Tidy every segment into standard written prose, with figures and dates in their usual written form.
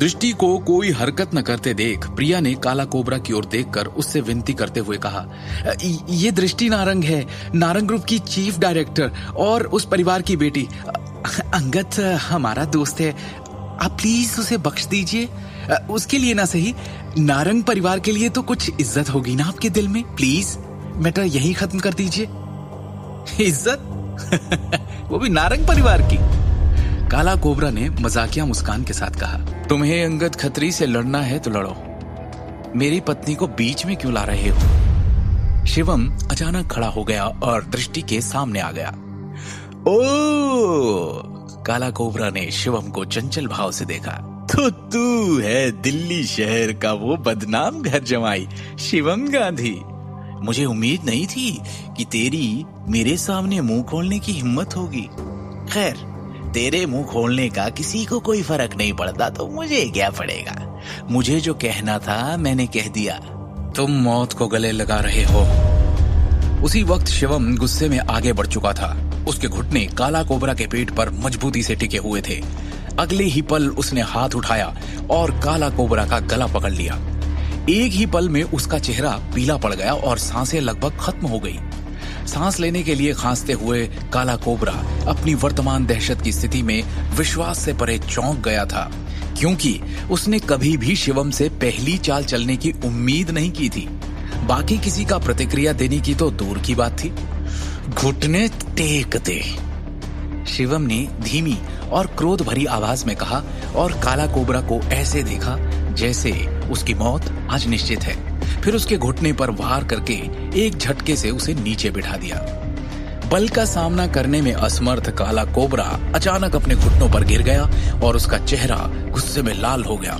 दृष्टि को कोई हरकत न करते देख प्रिया ने काला कोबरा की ओर देखकर उससे विनती करते हुए कहा, ये दृष्टि नारंग है, नारंग ग्रुप की चीफ डायरेक्टर और उस परिवार की बेटी। अंगद हमारा दोस्त है, आप प्लीज उसे बख्श दीजिए। उसके लिए ना सही, नारंग परिवार के लिए तो कुछ इज्जत होगी ना आपके दिल में। प्लीज मैटर यही खत्म कर दीजिए। इज्जत? वो भी नारंग परिवार की। काला कोबरा ने मजाकिया मुस्कान के साथ कहा, तुम्हें अंगद खत्री से लड़ना है तो लड़ो, मेरी पत्नी को बीच में क्यों ला रहे हो? शिवम अचानक खड़ा हो गया और दृष्टि के सामने आ गया। ओ! काला कोबरा ने शिवम को चंचल भाव से देखा। तो तू है दिल्ली शहर का वो बदनाम घर जमाई शिवम गांधी। मुझे उम्मीद नहीं थी कि तेरी मेरे सामने मुंह खोलने की हिम्मत होगी। खैर, तेरे मुंह खोलने का किसी को कोई फर्क नहीं पड़ता तो मुझे क्या पड़ेगा। मुझे जो कहना था मैंने कह दिया। तुम मौत को गले लगा रहे हो। उसी वक्त शिवम गुस्से में आगे बढ़ चुका था। उसके घुटने काला कोबरा के पेट पर मजबूती से टिके हुए थे। अगले ही पल उसने हाथ उठाया और काला कोबरा का गला पकड़ लिया। एक ही पल में उसका चेहरा पीला पड़ गया और सांसें लगभग खत्म हो गई। सांस लेने के लिए खांसते हुए काला कोबरा अपनी वर्तमान दहशत की स्थिति में विश्वास से परे चौंक गया था, क्योंकि उसने कभी भी शिवम से पहली चाल चलने की उम्मीद नहीं की थी। बाकी किसी का प्रतिक्रिया देने की तो दूर की बात थी। घुटने टेक दे, शिवम ने धीमी और क्रोध भरी आवाज में कहा और काला कोबरा को ऐसे देखा जैसे उसकी मौत आज निश्चित है। फिर उसके घुटने पर वार करके एक झटके से उसे नीचे बिठा दिया। बल का सामना करने में असमर्थ काला कोबरा अचानक अपने घुटनों पर गिर गया और उसका चेहरा गुस्से में लाल हो गया।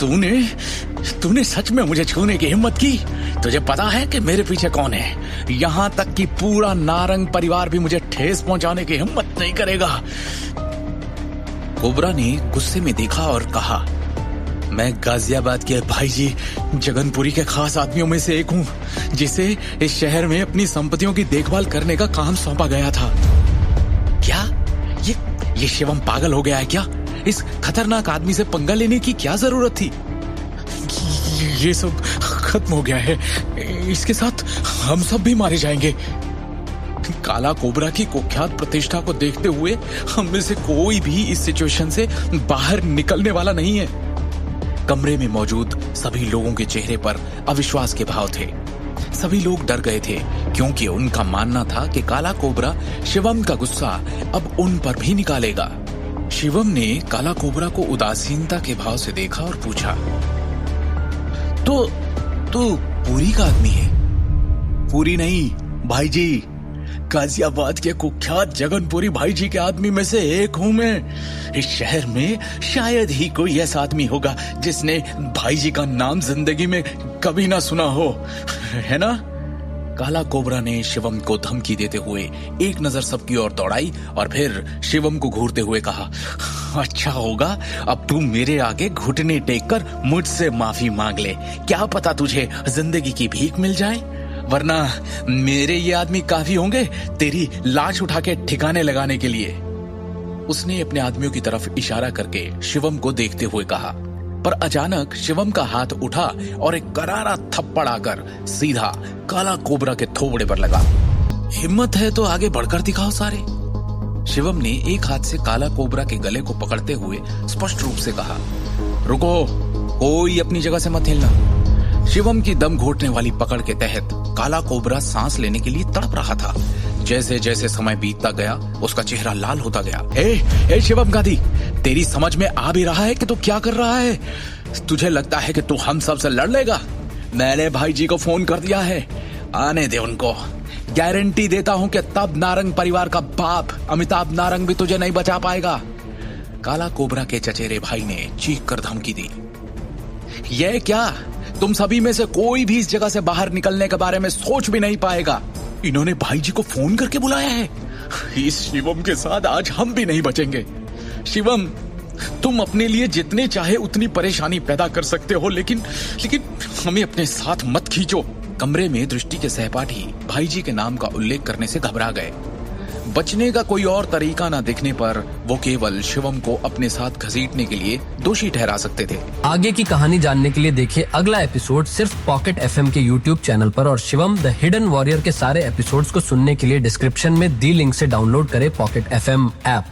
तूने सच में मुझे छूने की हिम्मत की? तुझे पता है कि मेरे पीछे कौन है? यहाँ तक कि पूरा नारंग परिवार भी मुझे ठेस पहुंचाने की हिम्मत नहीं करेगा। कोबरा ने गुस्से में देखा और कहा, मैं गाजियाबाद के भाईजी जगनपुरी के खास आदमियों में से एक हूँ, जिसे इस शहर में अपनी संपत्तियों की देखभाल करने का काम सौंपा गया था। क्या ये शिवम पागल हो गया है क्या? इस खतरनाक आदमी से पंगा लेने की क्या जरूरत थी? ये सब खत्म हो गया है, इसके साथ हम सब भी मारे जाएंगे। काला कोबरा की कुख्यात प्रतिष्ठा को देखते हुए हम में से कोई भी इस सिचुएशन से बाहर निकलने वाला नहीं है। कमरे में मौजूद सभी लोगों के चेहरे पर अविश्वास के भाव थे। सभी लोग डर गए थे, क्योंकि उनका मानना था कि काला कोबरा शिवम का गुस्सा अब उन पर भी निकालेगा। शिवम ने काला कोबरा को उदासीनता के भाव से देखा और पूछा, तो पूरी का आदमी है? पूरी नहीं भाईजी, गाजियाबाद के कुख्यात जगनपुरी भाईजी के आदमी में से एक हूं मैं। इस शहर में शायद ही कोई ऐसा आदमी होगा जिसने भाईजी का नाम जिंदगी में कभी ना सुना हो, है ना? काला कोबरा ने शिवम को धमकी देते हुए एक नजर सबकी ओर दौड़ाई और फिर शिवम को घूरते हुए कहा, अच्छा होगा अब तू मेरे आगे घुटने टेक कर मुझसे माफी मांग ले। क्या पता तुझे जिंदगी की भीख मिल जाए, वरना मेरे ये आदमी काफी होंगे तेरी लाश उठा के ठिकाने लगाने के लिए। उसने अपने आदमियों की तरफ इशारा करके शिवम को देखते हुए कहा, पर अचानक शिवम का हाथ उठा और एक करारा थप्पड़ आकर सीधा काला कोबरा के थोबड़े पर लगा। हिम्मत है तो आगे बढ़कर दिखाओ सारे। शिवम ने एक हाथ से काला कोबरा के गले को पकड़ते हुए स्पष्ट रूप से कहा, रुको, कोई अपनी जगह से मत हिलना। शिवम की दम घोटने वाली पकड़ के तहत काला कोबरा सांस लेने के लिए तड़प रहा था। जैसे जैसे समय बीतता गया उसका चेहरा लाल होता गया। ए शिवम गांधी, तेरी समझ में आ भी रहा है कि तू क्या कर रहा है? तुझे लगता है कि तू हम सब से लड़ लेगा? मैंने भाई जी को फोन कर दिया है, आने दे उनको। गारंटी देता हूं कि तब नारंग परिवार का बाप अमिताभ नारंग भी तुझे नहीं बचा पाएगा। काला कोबरा के चचेरे भाई ने चीख कर धमकी दी। यह क्या, तुम सभी में से कोई भी इस जगह से बाहर निकलने के बारे में सोच भी नहीं पाएगा। इन्होंने भाई जी को फोन करके बुलाया है। इस शिवम के साथ आज हम भी नहीं बचेंगे। शिवम, तुम अपने लिए जितने चाहे उतनी परेशानी पैदा कर सकते हो, लेकिन हमें अपने साथ मत खींचो। कमरे में दृष्टि के सहपाठी भाई जी के नाम का उल्लेख करने से घबरा गए। बचने का कोई और तरीका न दिखने पर वो केवल शिवम को अपने साथ घसीटने के लिए दोषी ठहरा सकते थे। आगे की कहानी जानने के लिए देखिए अगला एपिसोड सिर्फ पॉकेट एफएम के यूट्यूब चैनल पर, और शिवम द हिडन वॉरियर के सारे एपिसोड्स को सुनने के लिए डिस्क्रिप्शन में दी लिंक से डाउनलोड करें पॉकेट एफएम ऐप।